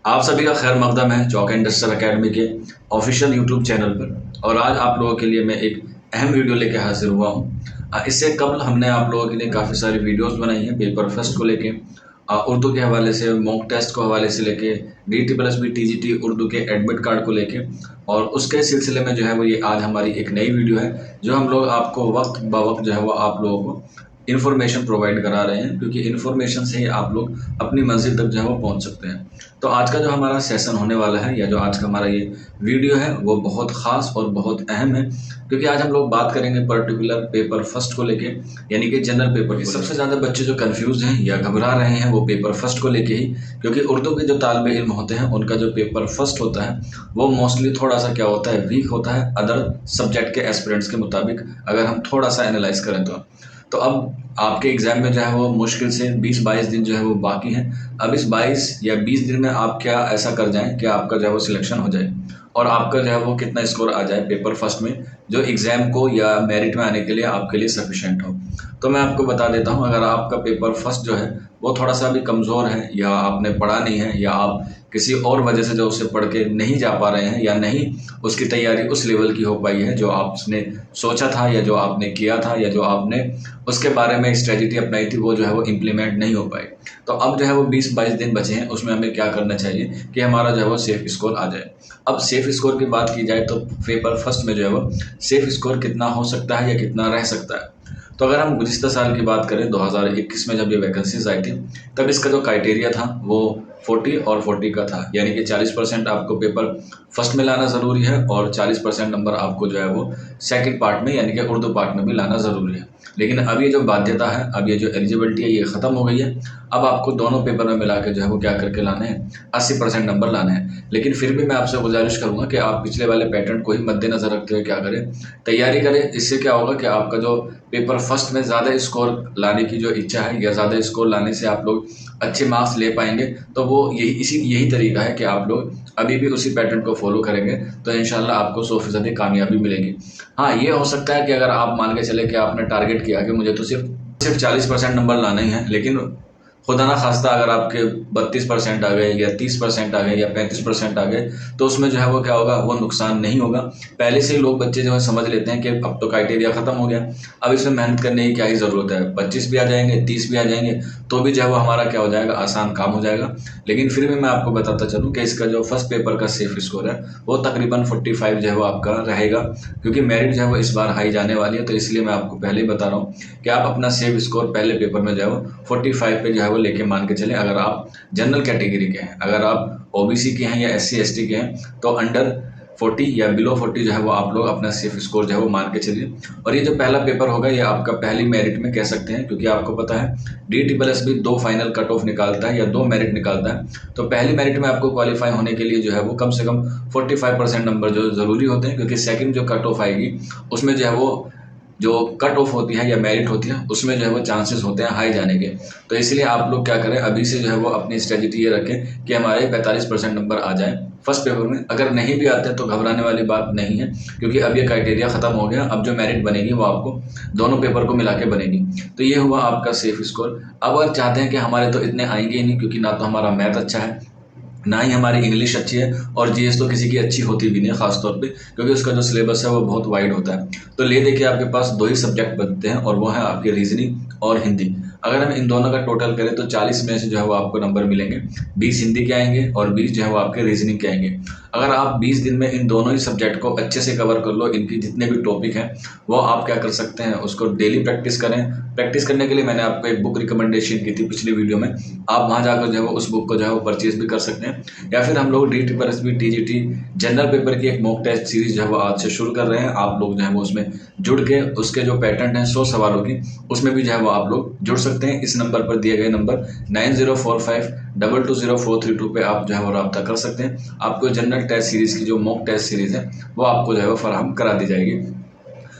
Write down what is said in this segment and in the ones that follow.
आप सभी का खैर मकदम है चौक इंडस्ट्रियल एकेडमी के ऑफिशियल यूट्यूब चैनल पर। और आज आप लोगों के लिए मैं एक अहम वीडियो लेकर हाजिर हुआ हूँ। इससे कबल हमने आप लोगों के लिए काफ़ी सारी वीडियोस बनाई हैं पेपर फर्स्ट को लेके, उर्दू के हवाले से, मॉक टेस्ट को हवाले से लेके, DT+B TGT उर्दू के एडमिट कार्ड को लेके। और उसके सिलसिले में जो है वो ये आज हमारी एक नई वीडियो है जो हम लोग आपको वक्त ब वक्त जो है वो आप लोगों को इन्फॉर्मेशन प्रोवाइड करा रहे हैं, क्योंकि इन्फॉर्मेशन से ही आप लोग अपनी मंजिल तक जो है वो पहुंच सकते हैं। तो आज का जो हमारा सेशन होने वाला है या जो आज का हमारा ये वीडियो है वो बहुत ख़ास और बहुत अहम है, क्योंकि आज हम लोग बात करेंगे पर्टिकुलर पेपर फर्स्ट को लेके, यानी कि जनरल पेपर। सबसे ज़्यादा बच्चे जो कंफ्यूज हैं या घबरा रहे हैं वो पेपर फर्स्ट को लेके ही, क्योंकि उर्दू के जो तालिबे इल्म होते हैं उनका जो पेपर फर्स्ट होता है वो मोस्टली थोड़ा सा क्या होता है, वीक होता है अदर सब्जेक्ट के एस्पिरेंट्स के मुताबिक, अगर हम थोड़ा सा एनालाइज करें तो अब आपके एग्ज़ाम में जो है वो मुश्किल से 20-22 दिन जो है वो बाकी हैं। अब इस 22 या 20 दिन में आप क्या ऐसा कर जाएं कि आपका जो है वो सिलेक्शन हो जाए और आपका जो है वो कितना स्कोर आ जाए पेपर फर्स्ट में, जो एग्ज़ाम को या मेरिट में आने के लिए आपके लिए सफिशेंट हो। तो मैं आपको बता देता हूँ, अगर आपका पेपर फर्स्ट जो है वो थोड़ा सा भी कमज़ोर है या आपने पढ़ा नहीं है या आप किसी और वजह से जो उसे पढ़ के नहीं जा पा रहे हैं या नहीं उसकी तैयारी उस लेवल की हो पाई है जो आपने सोचा था या जो आपने किया था या जो आपने उसके बारे में स्ट्रेटजी अपनाई थी, वो जो है वो इम्प्लीमेंट नहीं हो पाई। तो अब जो है वो 20-22 दिन बचे हैं, उसमें हमें क्या करना चाहिए कि हमारा जो है वो सेफ स्कोर आ जाए। अब सेफ स्कोर की बात की जाए तो पेपर फर्स्ट में जो है वो सेफ स्कोर कितना हो सकता है या कितना रह सकता है। तो अगर हम गुज़िश्ता साल की बात करें 2021 में जब ये वैकेंसीज आई थी, तब इसका जो क्राइटेरिया था वो 40 और 40 का था, यानी कि 40% आपको पेपर फर्स्ट में लाना ज़रूरी है और 40% नंबर आपको जो है वो सेकंड पार्ट में यानी कि उर्दू पार्ट में भी लाना ज़रूरी है। लेकिन अब ये जो बाध्यता है, अब ये जो एलिजिबिलिटी है ये ख़त्म हो गई है। अब आपको दोनों पेपर में मिला के जो है वो क्या करके लाने हैं, 80% नंबर लाने हैं। लेकिन फिर भी मैं आपसे गुजारिश करूँगा कि आप पिछले वाले पैटर्न को ही मद्देनज़र रखते हुए क्या करें, तैयारी करें। इससे क्या होगा कि आपका जो पेपर फर्स्ट में ज़्यादा स्कोर लाने की जो इच्छा है या ज़्यादा स्कोर लाने से आप लोग अच्छे मार्क्स ले पाएंगे, तो वो यही तरीका है कि आप लोग अभी भी उसी पैटर्न को फॉलो करेंगे तो इंशाल्लाह आपको 100% कामयाबी मिलेगी। हाँ, ये हो सकता है कि अगर आप मान के चले कि आपने टारगेट किया कि मुझे तो सिर्फ 40% नंबर लाने ही हैं, लेकिन खुदा ना खास्ता अगर आपके 32% आ गए या 30% आ गए या 35% आ गए, तो उसमें जो है वो क्या होगा, वो नुकसान नहीं होगा। पहले से ही लोग बच्चे जो है समझ लेते हैं कि अब तो क्राइटेरिया ख़त्म हो गया, अब इसमें मेहनत करने की क्या ही ज़रूरत है। 25 भी आ जाएंगे, 30 भी आ जाएंगे, तो भी जो है वो हमारा क्या हो जाएगा, आसान काम हो जाएगा। लेकिन फिर भी मैं आपको बताता चलूँ कि इसका जो फर्स्ट पेपर का सेफ स्कोर है वो तकरीबन 45 जो है वो आपका रहेगा, क्योंकि मेरिट जो है वो इस बार हाई जाने वाली है। तो इसलिए मैं आपको पहले ही बता रहा हूँ कि आप अपना सेफ स्कोर पहले पेपर में जो है वो 45 पे जो है वो लेके मान के चलें। अगर आप जनरल कैटेगरी के हैं, अगर आप OBC के हैं या SC ST के हैं, तो अंडर 40 या बिलो 40 जो है वो आप लोग अपना सेफ स्कोर जो है वो मान के चलिए। और ये जो पहला पेपर होगा ये आपका पहली मेरिट में कह सकते हैं, क्योंकि आपको पता है DT+B 2 फाइनल कट ऑफ निकालता है या 2 मेरिट निकालता है। तो पहली मेरिट में आपको क्वालिफाई होने के लिए जो है वो कम से कम 45% नंबर जो ज़रूरी होते हैं, क्योंकि सेकेंड जो कट ऑफ आएगी उसमें जो है वो जो कट ऑफ होती है या मेरिट होती है उसमें जो है वो चांसेस होते हैं हाई जाने के। तो इसलिए आप लोग क्या करें, अभी से जो है वो अपनी स्ट्रेटजी ये रखें कि हमारे 45% नंबर आ जाए फर्स्ट पेपर में। अगर नहीं भी आते तो घबराने वाली बात नहीं है, क्योंकि अब ये क्राइटेरिया ख़त्म हो गया। अब जो मेरिट बनेगी वो आपको दोनों पेपर को मिला के बनेगी। तो ये हुआ आपका सेफ स्कोर। अब अगर चाहते हैं कि हमारे तो इतने आएंगे ही नहीं, क्योंकि ना तो हमारा मैथ अच्छा है, ना ही हमारी इंग्लिश अच्छी है, और GS तो किसी की अच्छी होती भी नहीं है, खासतौर पे क्योंकि उसका जो सिलेबस है वो बहुत वाइड होता है। तो ले देखिए आपके पास 2 ही सब्जेक्ट बनते हैं और वो है आपके रीजनिंग और हिंदी। अगर हम इन दोनों का टोटल करें तो 40 में से जो है वो आपको नंबर मिलेंगे, 20 हिंदी के आएंगे और 20 जो है वो आपके रीजनिंग के आएंगे। अगर आप 20 दिन में इन दोनों ही सब्जेक्ट को अच्छे से कवर कर लो, इनकी जितने भी टॉपिक हैं वो आप क्या कर सकते हैं, उसको डेली प्रैक्टिस करें। प्रैक्टिस करने के लिए मैंने आपको एक बुक रिकमेंडेशन की थी पिछली वीडियो में, आप वहाँ जाकर जो है वो उस बुक को जो है वो परचेज भी कर सकते हैं। या फिर हम लोग DT+B TGT जनरल पेपर की एक मॉक टेस्ट सीरीज जो है वो आज से शुरू कर रहे हैं। आप लोग जो है वो उसमें जुड़ के उसके जो पैटर्न है 100 सवालों की, उसमें भी जो है वो आप लोग जुड़ सकते हैं। इस नंबर पर दिए गए नंबर 9045220432 पे आप जो है वो रब्ता कर सकते हैं। आपको जनरल टेस्ट सीरीज़ की जो मॉक टेस्ट सीरीज़ है वो आपको जो है वो फराहम करा दी जाएगी।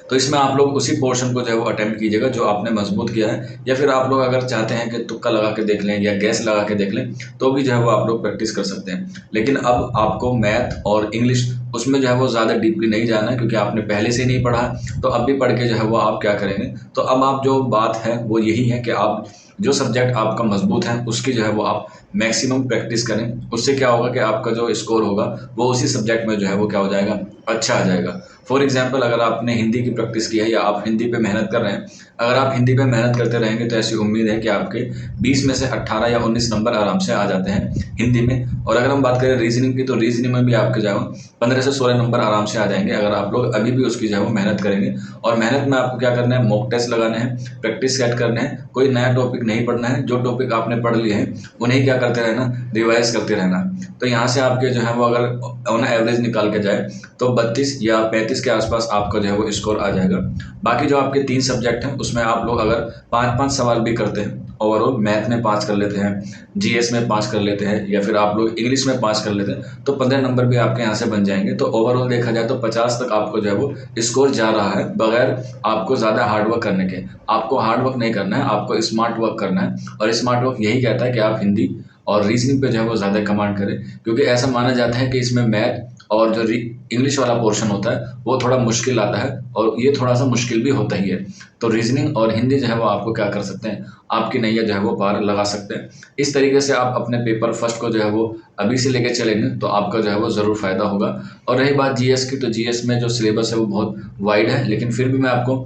तो इसमें आप लोग उसी पोर्शन को जो है वो अटेम्प्ट कीजिएगा जो आपने मजबूत किया है, या फिर आप लोग अगर चाहते हैं कि तुक्का लगा के देख लें या गैस लगा के देख लें तो भी जो है वो आप लोग प्रैक्टिस कर सकते हैं। लेकिन अब आपको मैथ और इंग्लिश उसमें जो है वो ज़्यादा डीपली नहीं जाना है, क्योंकि आपने पहले से ही नहीं पढ़ा, तो अब भी पढ़ के जो है वो आप क्या करेंगे। तो अब आप जो बात है वो यही है कि आप जो सब्जेक्ट आपका मजबूत है उसकी जो है वो आप मैक्सिमम प्रैक्टिस करें। उससे क्या होगा कि आपका जो स्कोर होगा वो उसी सब्जेक्ट में जो है वो क्या हो जाएगा, अच्छा आ जाएगा। फॉर एग्जाम्पल, अगर आपने हिंदी की प्रैक्टिस की है या आप हिंदी पे मेहनत कर रहे हैं, अगर आप हिंदी पे मेहनत करते रहेंगे तो ऐसी उम्मीद है कि आपके 20 में से 18 या 19 नंबर आराम से आ जाते हैं हिंदी में। और अगर हम बात करें रीजनिंग की, तो रीजनिंग में भी आपके जो है 15 से 16 नंबर आराम से आ जाएंगे अगर आप लोग अभी भी उसकी जो है वो मेहनत करेंगे। और मेहनत में आपको क्या करना है, मॉक टेस्ट लगाने हैं, प्रैक्टिस सेट करने हैं, कोई नया टॉपिक नहीं पढ़ना है, जो टॉपिक आपने पढ़ लिए हैं उन्हें क्या करते रहना, रिवाइज करते रहना। तो यहाँ से आपके जो है वो अगर ऑन एवरेज निकाल के जाए तो 32 या 35 के आसपास आपका जो है वो स्कोर आ जाएगा। बाकी जो आपके 3 सब्जेक्ट हैं उसमें आप लोग अगर 5-5 सवाल भी करते हैं, ओवरऑल मैथ में 5 कर लेते हैं, जीएस में 5 कर लेते हैं, या फिर आप लोग इंग्लिश में 5 कर लेते हैं, तो 15 नंबर भी आपके यहाँ से बन जाएंगे। तो ओवरऑल देखा जाए तो 50 तक आपको जो है वो स्कोर जा रहा है, बगैर आपको ज़्यादा हार्डवर्क करने के। आपको हार्डवर्क नहीं करना है, आपको स्मार्ट वर्क करना है। और स्मार्ट वर्क यही कहता है कि आप हिंदी और रीजनिंग पे जो है वो ज़्यादा कमांड करें, क्योंकि ऐसा माना जाता है कि इसमें मैथ और जो इंग्लिश वाला पोर्शन होता है वो थोड़ा मुश्किल आता है, और ये थोड़ा सा मुश्किल भी होता ही है। तो रीजनिंग और हिंदी जो है वो आपको क्या कर सकते हैं, आपकी नैया जो है वो पार लगा सकते हैं। इस तरीके से आप अपने पेपर फर्स्ट को जो है वो अभी से लेके चलेंगे तो आपका जो है वो ज़रूर फायदा होगा। और रही बात जीएस की, तो जीएस में जो सिलेबस है वो बहुत वाइड है, लेकिन फिर भी मैं आपको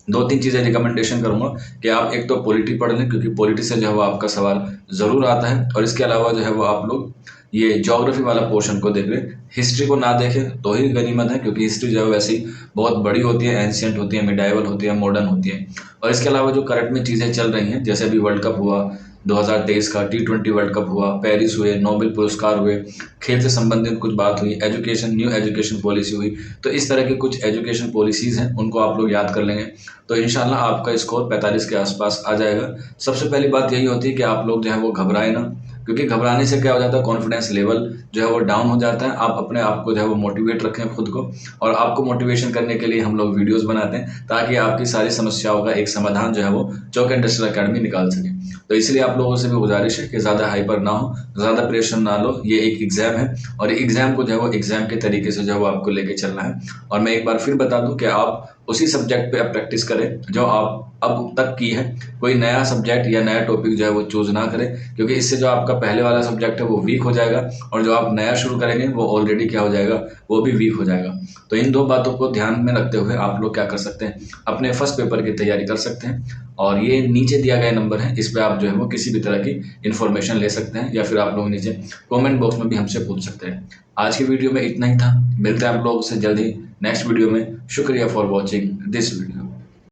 2-3 चीज़ें रिकमेंडेशन करूँगा कि आप एक तो पॉलिटी पढ़ लें, क्योंकि पॉलिटी से जो है वो आपका सवाल ज़रूर आता है। और इसके अलावा जो है वो आप लोग ये ज्योग्राफी वाला पोर्शन को देख लें। हिस्ट्री को ना देखें तो ही गनीमत है, क्योंकि हिस्ट्री जो है वैसी बहुत बड़ी होती है, एंशियंट होती है, मिडाइवल होती है, मॉडर्न होती है। और इसके अलावा जो करंट में चीज़ें चल रही हैं, जैसे अभी वर्ल्ड कप हुआ 2023 का, T20 वर्ल्ड कप हुआ, पेरिस हुए, नोबेल पुरस्कार हुए, खेल से संबंधित कुछ बात हुई, एजुकेशन, न्यू एजुकेशन पॉलिसी हुई, तो इस तरह की कुछ एजुकेशन पॉलिसीज़ हैं, उनको आप लोग याद कर लेंगे तो इंशाल्लाह आपका स्कोर 45 के आसपास आ जाएगा। सबसे पहली बात यही होती है कि आप लोग जो है वो घबराएं ना, क्योंकि घबराने से क्या हो जाता है, कॉन्फिडेंस लेवल जो है वो डाउन हो जाता है। आप अपने आप को जो है वो मोटिवेट रखें खुद को, और आपको मोटिवेशन करने के लिए हम लोग वीडियोस बनाते हैं ताकि आपकी सारी समस्याओं का एक समाधान जो है वो चौक इंडस्ट्रियल अकेडमी निकाल सके। तो इसलिए आप लोगों से भी गुजारिश है कि ज़्यादा हाइपर ना हो, ज़्यादा प्रेशर ना लो। ये एक एग्ज़ाम है, और एग्ज़ाम को जो है वो एग्ज़ाम के तरीके से जो है वो आपको लेके चलना है। और मैं एक बार फिर बता दूं कि आप उसी सब्जेक्ट पे आप प्रैक्टिस करें जो आप अब तक की है। कोई नया सब्जेक्ट या नया टॉपिक जो है वो चूज़ ना करें, क्योंकि इससे जो आपका पहले वाला सब्जेक्ट है वो वीक हो जाएगा, और जो आप नया शुरू करेंगे वो ऑलरेडी क्या हो जाएगा, वो भी वीक हो जाएगा। तो इन 2 बातों को ध्यान में रखते हुए आप लोग क्या कर सकते हैं, अपने फर्स्ट पेपर की तैयारी कर सकते हैं। और ये नीचे दिया गया नंबर है, इस पर आप जो है वो किसी भी तरह की इन्फॉर्मेशन ले सकते हैं, या फिर आप लोग नीचे कमेंट बॉक्स में भी हमसे पूछ सकते हैं। आज की वीडियो में इतना ही था, मिलते हैं आप लोगों से जल्द ही नेक्स्ट वीडियो में। शुक्रिया फॉर वॉचिंग दिस वीडियो।